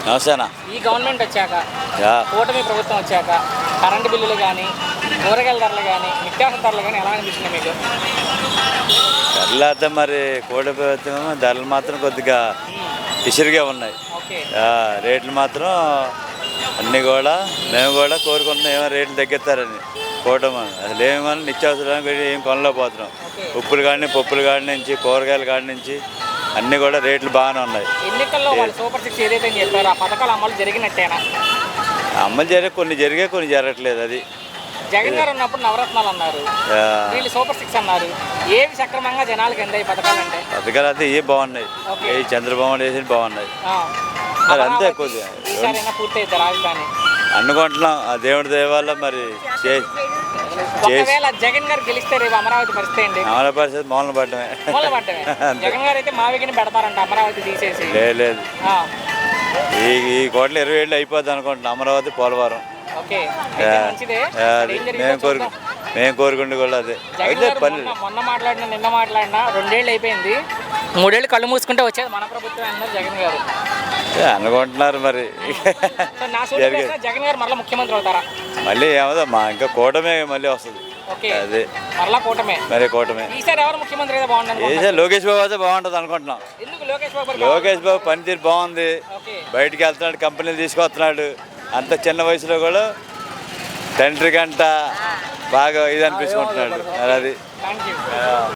నమస్తేనా. ఈ గవర్నమెంట్ వచ్చాక, యా. కూటమి ప్రభుత్వం వచ్చాక కరెంటు బిల్లులు కానీ, కూరగాయల ధరలు కానీ, నిత్యావసర ధరలు కానీ ఎలా అనిపిస్తుంది మీకు? ధరలు అయితే మరి కోడి ప్రభుత్వం ధరలు మాత్రం కొద్దిగా పిసిరిగా ఉన్నాయి. ఓకే. రేట్లు మాత్రం అన్నీ కూడా మేము కూడా కోరుకుంటున్నాం ఏమో రేట్లు తగ్గిస్తారని. కూటమి అసలు ఏమని నిత్యావసరానికి ఏం కొనలేకపోతున్నాం. ఉప్పులు కాడి పప్పులు కాడి నుంచి కూరగాయల కాడి నుంచి అన్నీ కూడా రేట్లు బాగానే ఉన్నాయి. ఎన్నికల్లో వాళ్ళు సూపర్ సిక్స్ ఏదైతే చెప్పారో ఆ పథకాలు అమలు జరిగినట్టేనా? అమలు కొన్ని జరిగే కొన్ని జరగట్లేదు. అది జగన్ గారు ఉన్నప్పుడు నవరత్నాలు అన్నారు, వీళ్ళు సూపర్ సిక్స్ అన్నారు. ఏవి సక్రమంగా జనాలకు అందాయి పథకాలు అంటే? పథకాలు అయితే ఏ బాగున్నాయి, ఏ చంద్రబాబు వేసి బాగున్నాయి. మరి అంతే కొద్దిగా పూర్తి అయితే రాజధాని అనుకుంటున్నాం. ఆ దేవుడి దయ వల్ల మరి ఒకవేళ జగన్ గారు గెలిస్తే రేపు అమరావతి పరిస్థితి ఏంటి? అమరావతి పరిస్థితి మూలన పడ్డమే. జగన్ గారు అయితే మావిగిని పెడతారంట అమరావతి తీసేసి. లేదు ఈ కోట్ల 20 ఏళ్ళు అయిపోద్ది అనుకుంటున్నాం అమరావతి పోలవరం. మేము కోరుకుంటే కూడా అదే అయితే పని. మొన్న మాట్లాడినా నిన్న మాట్లాడినా 2 ఏళ్ళు అయిపోయింది, 3 ఏళ్ళు కళ్ళు మూసుకుంటే వచ్చేది మన ప్రభుత్వం అన్నారు జగన్ గారు. అనుకుంటున్నారు మరి. జగన్ గారు మళ్ళీ ముఖ్యమంత్రి అవుతారా? మళ్ళీ ఏమో మా ఇంకా కూటమే మళ్ళీ వస్తుంది. అదే మళ్ళా కూటమే. మరి కూటమే. ఈసారి ఎవరు ముఖ్యమంత్రి అయితే బాగుంటుంది? ఈసారి లోకేష్ బాబు అయితే బాగుంటుంది అనుకుంటున్నాం. లోకేష్ బాబు పనితీరు బాగుంది. బయటికి వెళ్తున్నాడు, కంపెనీలు తీసుకొస్తున్నాడు. అంత చిన్న వయసులో కూడా తండ్రి గంట బాగా ఇది అనిపించుకుంటున్నాడు. అది